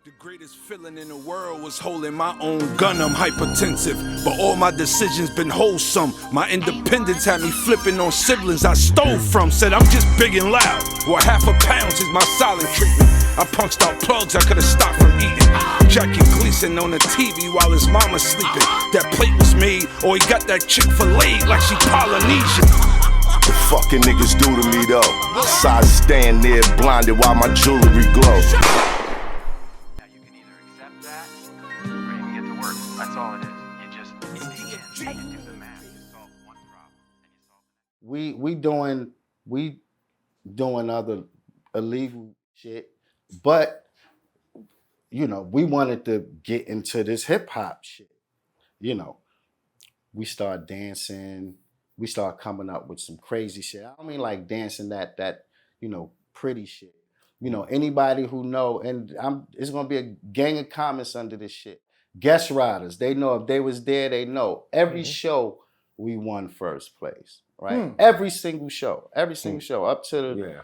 The greatest feeling in the world was holding my own gun. I'm hypertensive, but all my decisions been wholesome. My independence had me flipping on siblings I stole from. Said I'm just big and loud. Well, £1/2 pound is my silent treatment. I punched out plugs I could've stopped from eating. Jackie Gleason on the TV while his mama's sleeping. That plate was made, or he got that chick filleted like she Polynesian. The fucking niggas do to me though. So I stand there blinded while my jewelry glow. That's all it is. You just do the math. You solve one problem and you solve the next. We doing other illegal shit, but you know, we wanted to get into this hip hop shit. You know, we start dancing, we start coming up with some crazy shit. I don't mean like dancing that you know, pretty shit. You know, anybody who know, and it's gonna be a gang of comments under this shit. Guest riders, they know if they was there, they know. Every show we won first place, right? Every single show, up to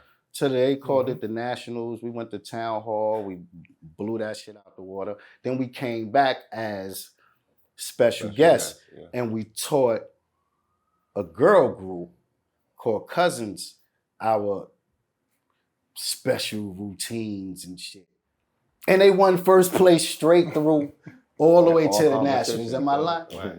they called it the Nationals. We went to Town Hall, we blew that shit out the water. Then we came back as special guests, and we taught a girl group called Cousins our special routines and shit. And they won first place straight through. All the way to the Nationals. Am I lying? Right.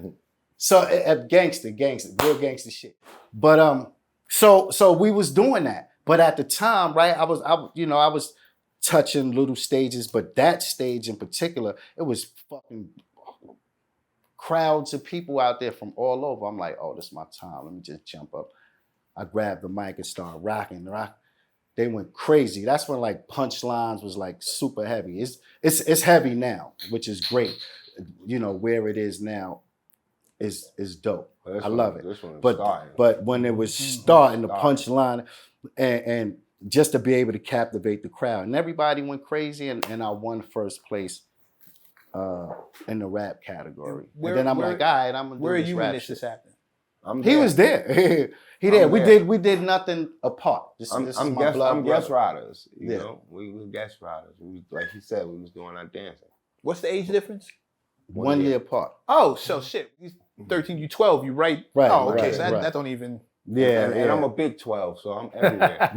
So gangster, real gangster shit. But so we was doing that. But at the time, right, I was touching little stages, but that stage in particular, it was fucking crowds of people out there from all over. I'm like, oh, this is my time. Let me just jump up. I grabbed the mic and started rocking. They went crazy. That's when like punchlines was like super heavy. It's heavy now, which is great. You know, where it is now is dope. I love it. But when it was starting the punchline and just to be able to captivate the crowd, and everybody went crazy, and I won first place in the rap category. And then I'm like, all right, I'm gonna do where are this you rap when this shit. just happened? He was there. He there. We did nothing apart. I'm guest riders. You know, we was guest riders. Like he said, we was doing our dancing. What's the age difference? 1 year apart. Oh, so shit. He's 13, you 12, you right? Oh, okay. So that don't even. Yeah, and I'm a big 12, so I'm everywhere.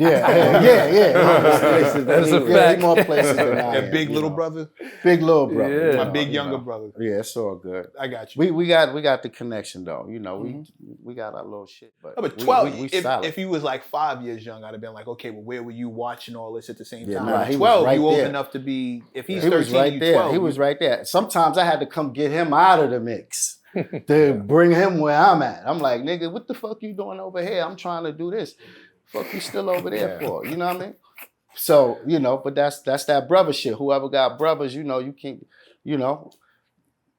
That's a fact. More places than I am. And big little brother? Big little brother. My big younger brother. Yeah, it's all good. I got you. We got the connection though. You know, we got our little shit. But 12, if he was like 5 years young, I'd have been like, okay, well, where were you watching all this at the same time? Nah, 12, right you old there. enough to be, if he's he 13, was right you there. 12. He was right there. Sometimes I had to come get him out of the mix. To bring him where I'm at. I'm like, nigga, what the fuck you doing over here? I'm trying to do this. Fuck you still over there for? You know what I mean? So, you know, but that's that brother shit. Whoever got brothers, you know, you can't, you know,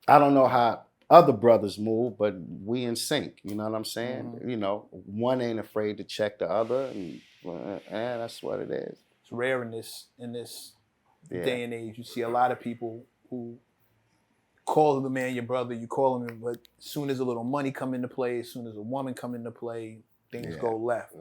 I don't know how other brothers move, but we in sync. You know what I'm saying? You know, one ain't afraid to check the other, and that's what it is. It's rare in this day and age. You see a lot of people who call the man your brother, you call him, but as soon as a little money come into play, as soon as a woman come into play, things go left.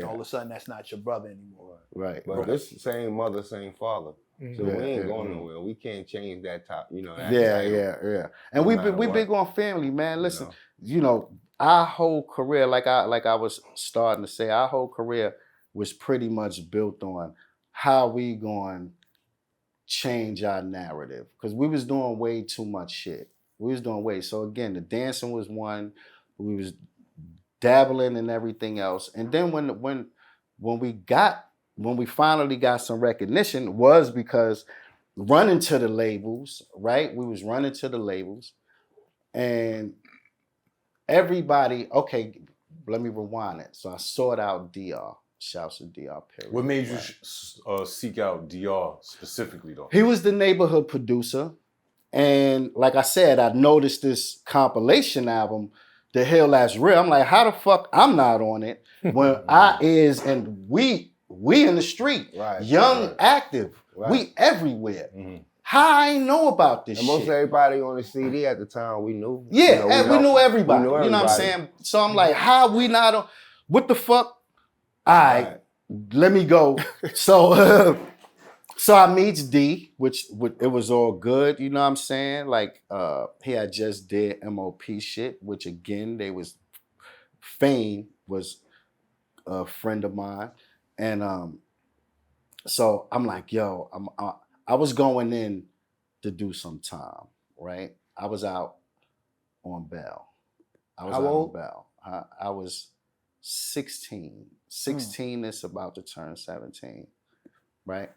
All of a sudden, that's not your brother anymore. Right. But this same mother, same father. So we ain't going nowhere. We can't change that top, you know. That Yeah. And we big on family, man. Listen, you know, our whole career, like I was starting to say, our whole career was pretty much built on how we going change our narrative, because we was doing way too much shit. So again, the dancing was one. We was dabbling in everything else, and then when we finally got some recognition was because running to the labels, right? We was running to the labels, and everybody. Okay, let me rewind it. So I sought out DR. Shouts to DR Perry. What made you seek out DR specifically, though? He was the neighborhood producer. And like I said, I noticed this compilation album, The Hill That's Real. I'm like, how the fuck I'm not on it when I is, and we in the street, young, active, we everywhere. How I ain't know about this shit? Most everybody on the CD at the time, we knew. Yeah, we knew everybody. You know what I'm saying? So I'm like, how we not on, what the fuck? All right, let me go. So So I meets D, which it was all good, you know what I'm saying? Like he had just did MOP shit, which again Fane was a friend of mine, and so I'm like, yo, I was going in to do some time, right? I was out on bail. How old? On bail. I was 16. 16 is about to turn 17, right?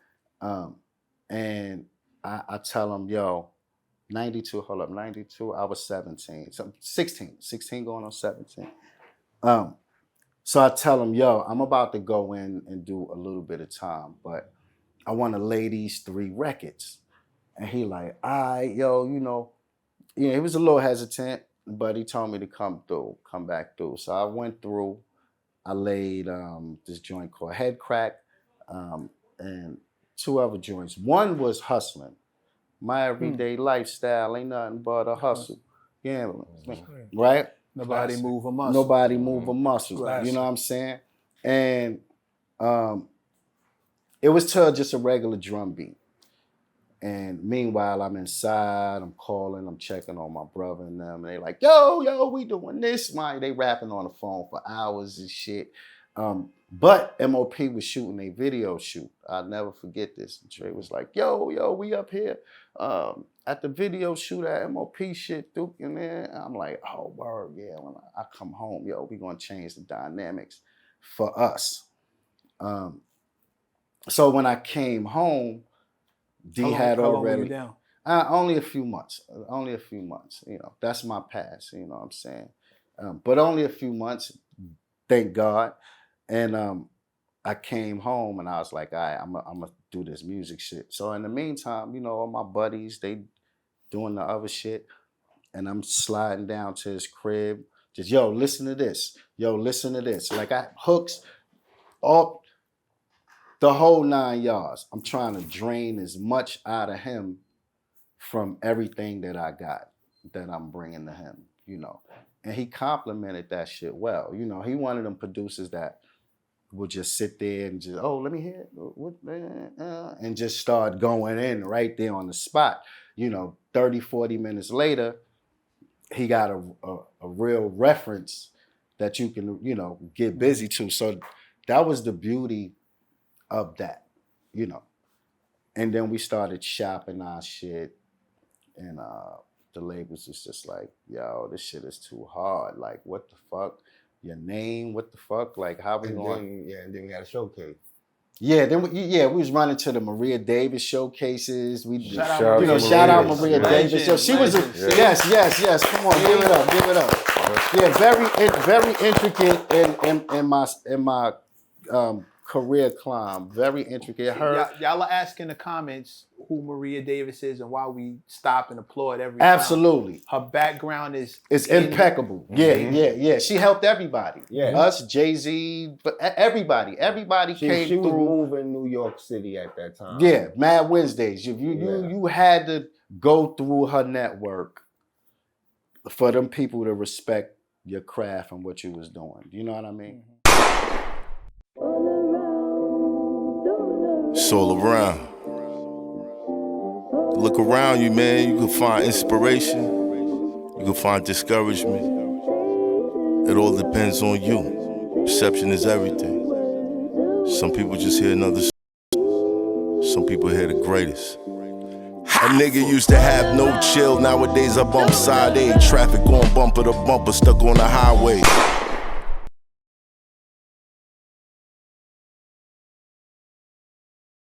And I tell him, yo, 92, hold up, 92, I was 17. So 16 going on 17. So I tell him, yo, I'm about to go in and do a little bit of time, but I want to lay these 3 records. And he like, all right, yo, you know, he was a little hesitant, but he told me to come back through. So I went through, I laid this joint called Head Crack, and 2 other joints. One was Hustling. My everyday lifestyle ain't nothing but a hustle. Yeah, right? Nobody move a muscle. Nobody move a muscle. Classic. You know what I'm saying? And it was to just a regular drum beat. And meanwhile, I'm inside, I'm calling, I'm checking on my brother and them. And they like, yo, we doing this. They rapping on the phone for hours and shit. But MOP was shooting a video shoot. I'll never forget this. Trey was like, yo, we up here at the video shoot at MOP shit, Duke. And then I'm like, oh, word, yeah. When I come home, yo, we gonna change the dynamics for us. So when I came home, D had already down? Only a few months. You know, that's my past. You know what I'm saying? But only a few months. Thank God. And I came home and I was like, all right, I'm gonna do this music shit. So in the meantime, you know, all my buddies, they doing the other shit, and I'm sliding down to his crib. Just yo, listen to this. Yo, listen to this. Like I hooks all. The whole 9 yards. I'm trying to drain as much out of him from everything that I got that I'm bringing to him, you know. And he complimented that shit well. You know, he one of them producers that would just sit there and just, oh, let me hear it. And just start going in right there on the spot. You know, 30, 40 minutes later, he got a real reference that you can, you know, get busy to. So that was the beauty of that, you know. And then we started shopping our shit, and the labels was just like, yo, this shit is too hard. Like, what the fuck? Your name, what the fuck? Like, how we going? And then we had a showcase. Yeah, then we was running to the Maria Davis showcases. We shout out Maria Davis. Yo, she was yes. Come on, give it up. Yeah, very intricate in my career climb, very intricate. Y'all are asking in the comments who Maria Davis is and why we stop and applaud every Absolutely. time. Her background is impeccable. Yeah. She helped everybody. Yeah. Us, Jay-Z, but everybody came she through. was moving New York City at that time. Yeah, Mad Wednesdays. You had to go through her network for them people to respect your craft and what you was doing. You know what I mean? It's all around. Look around you, man. You can find inspiration. You can find discouragement. It all depends on you. Perception is everything. Some people just hear another. Some people hear the greatest. A nigga used to have no chill. Nowadays I bump side A. Traffic going bumper to bumper, stuck on the highway.